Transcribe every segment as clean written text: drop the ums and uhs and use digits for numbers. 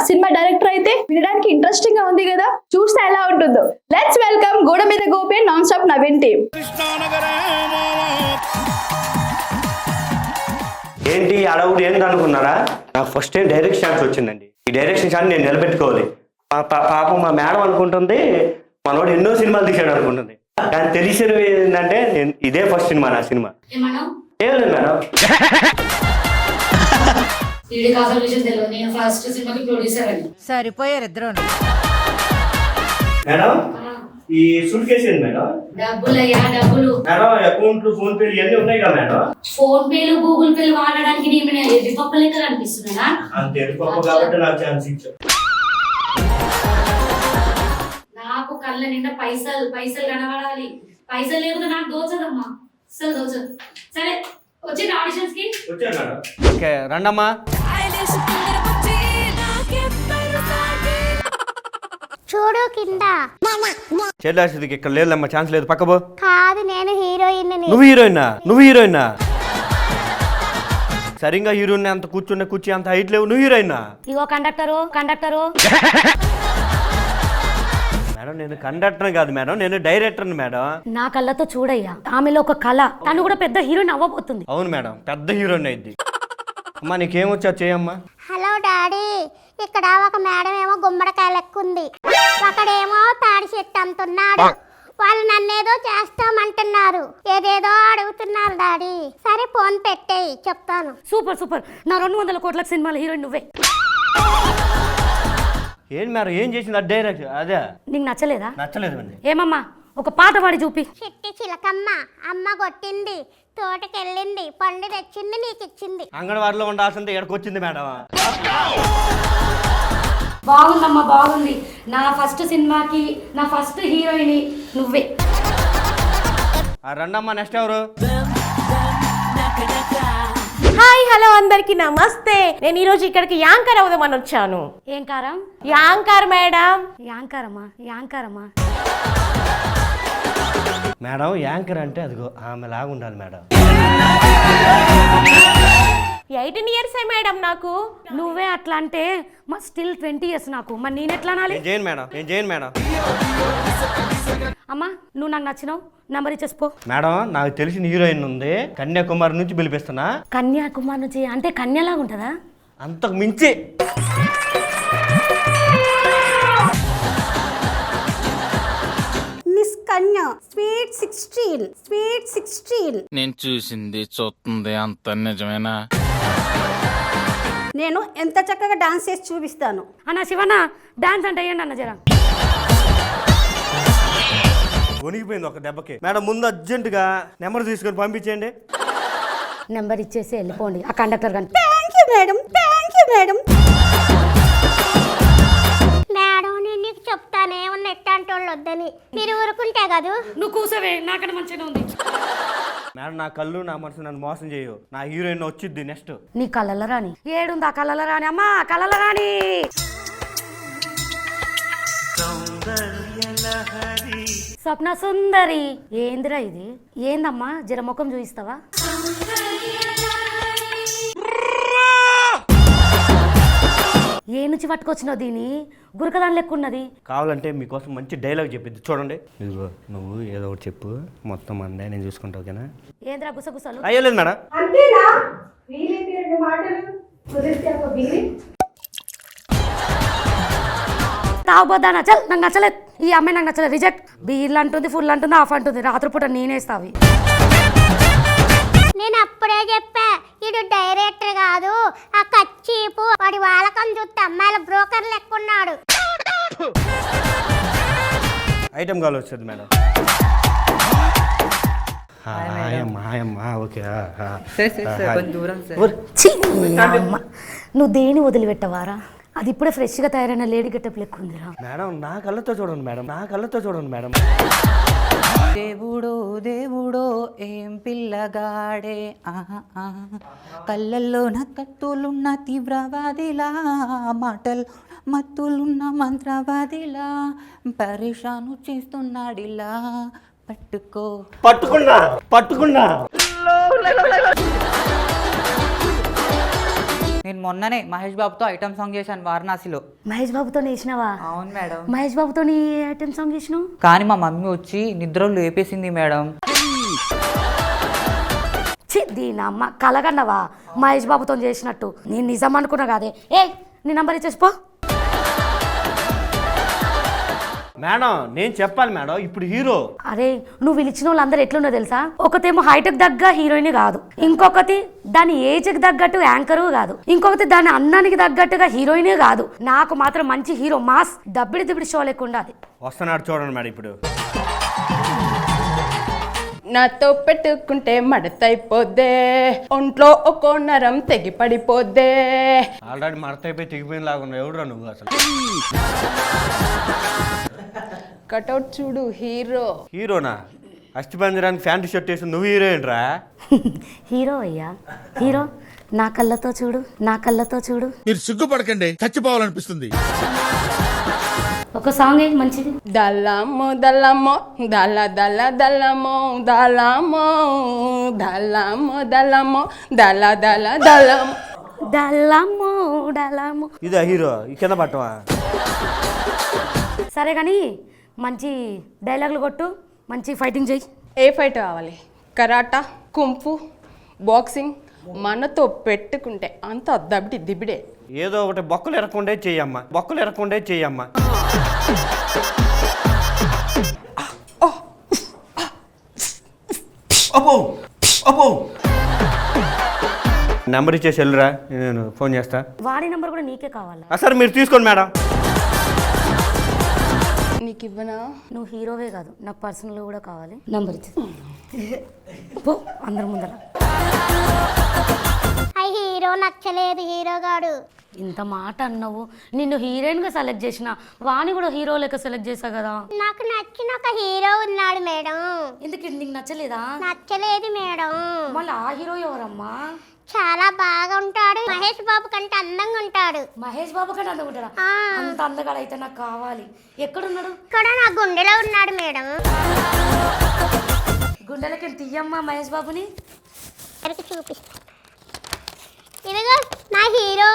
Cinema director అయితే వినడానికి interesting గా ఉంది కదా, చూస్తే ఎలా ఉంటుందో. లెట్స్ వెల్కమ్ గోడ మీద Gopi non stop Naveen team. ఏంటి అడవుడు ఏంటి అనుకున్నారా? నాకు ఫస్ట్ టైం డైరెక్షన్ ఛాన్స్ వచ్చిందండి. ఈ డైరెక్షన్ ఛాన్స్ నేను నిలబెట్టుకోవాలి. పాపం మా మేడం అనుకుంటుంది మనోడు ఎన్నో సినిమాలు తీసాడు అనుకుంటుంది. కానీ తెలిసినవి ఏంటంటే ఇదే ఫస్ట్ సినిమా, నా సినిమా ఏం లేదు మేడం. సరిపోయారు ఇద్దరు. మేడం ఈ సూట్ కేసు ఏంటి మేడం? డబ్బులు మేడం అకౌంట్లు ఫోన్ పేలు ఇవన్నీ ఉన్నాయి కదా మేడం. ఫోన్ పేలు గూగుల్ పేలు వాడడానికి ఎదిపప్పు లెక్క కనిపిస్తున్నా. అంత ఎరుపప్పు కాబట్టి నాకు ఛాన్స్ ఇచ్చావు. నాకు కళ్ళ నిండా పైసలు పైసలు కనబడాలి. పైసలు లేకుండా నాకు దోచదమ్మా, అసలు దోచదు. సరే వచ్చి ఆడిషన్స్ కి వచ్చాను మేడం. ఓకే రండమ్మా. చూడు కింద చెల్లాసికి ఇక్కడ లేదమ్మా, ఛాన్స్ లేదు. పక్కబో. కాదు నేను హీరోయిన్. నువ్వు హీరోయినా? నువ్వు హీరోయినా? సరిగ్గా హీరోయిన్ అంత కూర్చున్న కూర్చి అంత హైట్ లేవు. నువ్వు హీరోయినా? ఇగో కండక్టరు మేడం నేను కండక్టర్ కాదు మేడం, నేను డైరెక్టర్ మేడం. నా కళ్ళతో చూడయ్యా, ఆమెలో ఒక కళ. తను కూడా పెద్ద హీరోయిన్ అవ్వబోతుంది. అవును మేడం, పెద్ద హీరోయిన్ అయింది. అమ్మా నీకేమొచ్చా చేయమ్మా. హలో డాడీ, ఇక్కడ ఒక మేడం ఏమో గుమ్మడికాయ లెక్కుంది, ఒకడేమో తాడి చెట్టు అంటున్నాడు. వాళ్ళు నన్నేదో చేస్తామంటున్నారు, ఏదేదో అడుగుతున్నారు డాడీ. సరే ఫోన్ పెట్టేయి చెప్తాను. Super super. నా 200 కోట్ల సినిమాల హీరోయిన్ నువ్వే. ఏం మేడం ఏం చేసింది ఆ డైరెక్ట్? అదే నీకు నచ్చలేదా? నచ్చలేదు అండి. ఏమమ్మా ఒక పాట పాడి చూపి. చిట్టి చిలకమ్మ అమ్మ కొట్టింది, తోటకెళ్ళింది, పండు తెచ్చింది, నీకు ఇచ్చింది. అంగన్వాడిలో ఉండాల్సింది ఇక్కడికి వచ్చింది మేడం. బాగుందమ్మా బాగుంది. నా ఫస్ట్ సినిమాకి నా ఫస్ట్ హీరోయిన్ నువ్వే. రండమ్మా నెక్స్ట్ ఎవరు? హాయ్ హలో అందరికి నమస్తే. నేను ఈ రోజు ఇక్కడికి యాంకర్ అవుదామని వచ్చాను. ఏం కారం? Anchor madam. యాంకరమ్మా మేడం యాంకర్ అంటే అదిగో ఆమె లాగా ఉండాలి మేడం. 18 years మేడం నాకు. నువ్వే అట్లా అంటే మా స్టిల్ 20 years నాకు. మరి నేను ఎట్లా అనాలి? నేను చేయను మేడం. అమ్మా నువ్వు నాకు నచ్చినావు, నంబర్ ఇచ్చేసిపో. మేడం నాకు తెలిసిన హీరోయిన్ ఉంది, కన్యాకుమారి నుంచి పిలిపిస్తున్నా. కన్యాకుమారి నుంచి అంటే కన్యలాగా ఉంటుందా? అంతకు మించి. మిస్ కన్యా స్వీట్ 16. నేను చూసింది చూస్తుంది అంత నిజమేనా? నేను ఎంత చక్కగా డాన్స్ చేసి చూపిస్తాను. అన్న శివన్న డాన్స్ అంటే ఏంటి అన్న జరా. వణిగిపోయింది ఒక దెబ్బకి. మేడం ముందు అర్జెంటుగా నెంబర్ తీసుకొని పంపించేయండి. నెంబర్ ఇచ్చేసి వెళ్ళిపోండి ఆ కండక్టర్ గాని. Thank you madam. మేడం నేను నీకు చెప్తానే ఉన్న ఎట్టాంటోళ్ళు వద్దని, మీరు ఊరుకుంటే కదా. నువ్వు కూసవే, నాకన్నా మంచిగా ఉంది. మేడం నా కళ్ళు నా మనసు నన్ను మోసం చేయు. నా హీరోయిన్ వచ్చిద్ది నెక్స్ట్. నీ కళ్ళల రాని ఏడుంది? ఆ కళ్ళల రాని అమ్మా, కళ్ళల రాని. స్వప్న సుందరి. ఏందిరా ఇది? ఏందమ్మా జర ముఖం చూపిస్తావా? ఏ నుంచి పట్టుకొచ్చినావు దీని? గురకదాని లెక్కున్నది. కావాలంటే మీకోసం మంచి డైలాగ్ చెప్పింది చూడండి. ఇదిగో నువ్వు ఏదో ఒకటి చెప్పు, మొత్తం అందే నేను చూసుకుంటా. ఓకేనా? ఏంద్రా గుసగుసలు? అయ్యలేదు మేడం. తాగుబోద్దా? నచ్చల్ నాకు నచ్చలేదు. ఈ అమ్మాయి నాకు నచ్చలేదు. రిజెక్ట్. బీర్లు అంటుంది, ఫుల్ అంటుంది, ఆఫ్ అంటుంది. రాత్రిపూట నేనేస్తావి. నేను అప్పుడే చెప్పా, ఇడు డైరెక్టర్ కాదు, ఆ కచ్చీపు వాడి వాళ్ళకం చూస్తే అమ్మాయిల బ్రోకర్ లెక్కున్నాడు. ఐటమ్ కాల్ వచ్చేది మేడం. ఓకే. నువ్వు దేని వదిలిపెట్టవారా? అది ఇప్పుడే ఫ్రెష్గా తయారైన లేడీ గెటప్ లెక్కుందిరా. మేడం నా కళ్ళతో చూడండి మేడం. దేవుడో ఏం పిల్లగాడే, కళ్ళల్లో నా కత్తులున్న తీవ్రవాదిలా, మాటలు మత్తులున్న మంత్రవాదిలా, పరేషాను చేస్తున్నాడిలా. పట్టుకున్నా నేను మొన్ననే మహేష్ బాబుతో ఐటమ్ సాంగ్ చేశాను వారణాసిలో. మహేష్ బాబుతో వేసినావా? అవును మేడం. మహేష్ బాబుతో ఐటమ్ సాంగ్ చేసినావు? కానీ మా మమ్మీ వచ్చి నిద్రలో లేపేసింది మేడం. దీని అమ్మ కలగన్నవా మహేష్ బాబుతో చేసినట్టు? నేను నిజం అనుకున్నా కాదే. ఏ నీ నంబర్ ఇచ్చేసిపో. మేడం నేను చెప్పాలి మేడం, ఇప్పుడు హీరో. అరే నువ్వు పిలిచిన వాళ్ళందరూ ఎట్లున్నో తెలుసా? ఒకతేమో హైట్కి తగ్గ హీరోయిన్ కాదు, ఇంకొకటి దాని ఏజ్కి తగ్గట్టు యాంకరు కాదు, ఇంకొకటి దాని అన్నానికి తగ్గట్టుగా హీరోయినే కాదు. నాకు మాత్రం మంచి హీరో, మాస్ దబ్బిడి దిబ్బిడి షో లేకుండా అది వస్తున్నాడు చూడండి మేడం ఇప్పుడు. నాతో పెట్టుకుంటే మడతైపోద్దే, ఒంట్లో ఒక్కో నరం తెగి పడిపోద్దే. ఆల్రెడీ మడతైపోయి తెగిపోయిన లాగా ఉన్నావు. ఎవడురా నువ్వు అసలు? కటౌట్ చూడు, హీరో. హీరోనా? అస్థిపంజరానికి ప్యాంటు షర్ట్ వేసి నువ్వు హీరోయిన్ రా? హీరో అయ్యా హీరో. నా కళ్ళతో చూడు, నా కళ్ళతో చూడు. మీరు సిగ్గుపడకండి, చచ్చిపోవాలనిపిస్తుంది. ఒక సాంగ్ ఏంటి మంచిది? దళమో దళమో దళ దళ దళమో దళమో దళమో దళమో దళ దళ దళమో డల్లమ్మో డల్లమ్మో. ఇదా హీరో? ఈ కింద పట్టవా? సరే కానీ మంచి డైలాగులు కొట్టు, మంచి ఫైటింగ్ చెయ్యి. ఏ ఫైట్ కావాలి? కరాటా, కుంఫు, బాక్సింగ్. మనతో పెట్టుకుంటే అంత దబ్బిడి దిబ్బిడే. ఏదో ఒకటి బొక్కలు ఎరకుండే చెయ్యమ్మా, బొక్కలు ఎరకుండే చెయ్యమ్మా. అబ్బో అబ్బో. నెంబర్ ఇచ్చేసి వెళ్ళురా, నేను ఫోన్ చేస్తా. వాడి నెంబర్ కూడా నీకే కావాలా? సరే మీరు తీసుకోండి మేడం. నీకు ఇవ్వనా? నువ్వు హీరోవే కాదు, నాకు పర్సనల్ కూడా కావాలి. నంబర్ ఇచ్చి పో అందరి ముందర. ఆ హీరో నచ్చలేదు, హీరోగాడు. ఇంత మాట అన్నావు, నిన్ను హీరోయిన్గా సెలెక్ట్ చేసిన వాణి కూడా హీరో లెక్క సెలెక్ట్ చేశా కదా. నాకు నచ్చిన ఒక హీరో ఉన్నాడు మేడం. ఎందుకు నీకు నచ్చలేదా? నచ్చలేదు మేడం. మళ్ళీ ఆ హీరో ఎవరమ్మా? చాలా బాగా ఉంటాడు, మహేష్ బాబు కంటే అందంగా ఉంటాడు. మహేష్ బాబు కంటే అందగుంటాడా? అంత అందగాడు అయితే నాకు కావాలి. ఎక్కడున్నాడు? ఇక్కడ నా గుండెలో ఉన్నాడు మేడం. గుండెలకి తీయమ్మా మహేష్ బాబుని. చూపిస్తా, ఇదిగో నా హీరో.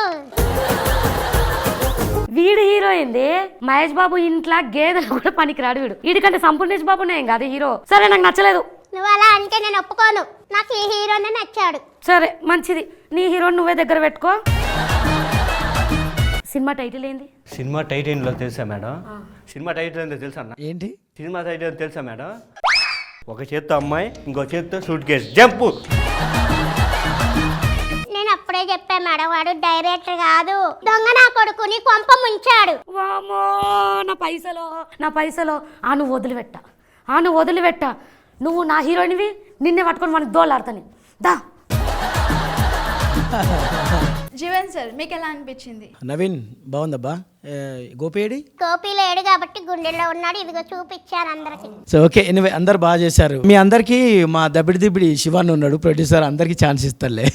వీడు హీరో ఏంది? మహేష్ బాబు ఇంట్లో గేదెలు కూడా పనికిరాడు వీడు. వీడికంటే సంపూర్ణేష్ బాబునే ఏం కాదు హీరో. సరే నాకు నచ్చలేదు. నువ్వు అలా అంటే నేను ఒప్పుకోను. నాకు ఈ హీరోనే నచ్చాడు. సరే మంచిది, నీ హీరోని నువ్వే దగ్గర పెట్టుకో. సినిమా టైటిల్ ఏంది? సినిమా టైటిల్లో తెలుసా మేడం? సినిమా టైటిల్ ఏందో తెలుసా అన్న? ఏంటి సినిమా టైటిల్ తెలుసా మేడం? ఒక చేత్తో అమ్మాయి, ఇంకో చేత్తో సూట్ కేసు, జంపు. నేను అప్పుడే చెప్పా మేడం, వాడు డైరెక్టర్ కాదు, దొంగ నా కొడుకుని కొంప ముంచాడు. వామో నా పైసలో ఆ నువ్వు వదిలిపెట్ట. నువ్వు నా హీరోయిన్వి, నిన్నే పట్టుకొని మనకి దోలాడతాను దా. జీవన్ సార్ మీకు ఎలా అనిపించింది? నవీన్ బాగుందబ్బా. గోపేడి గోపి లేడు కాబట్టి గుండెల్లో ఉన్నాడు, ఇదిగో చూపించాను అందరికి. సో ఓకే, ఎనివే అందరు బాగా చేశారు. మీ అందరికీ మా దబ్బిడి దిబ్బిడి శివాన్ ఉన్నాడు ప్రొడ్యూసర్, అందరికీ ఛాన్స్ ఇస్తారులే.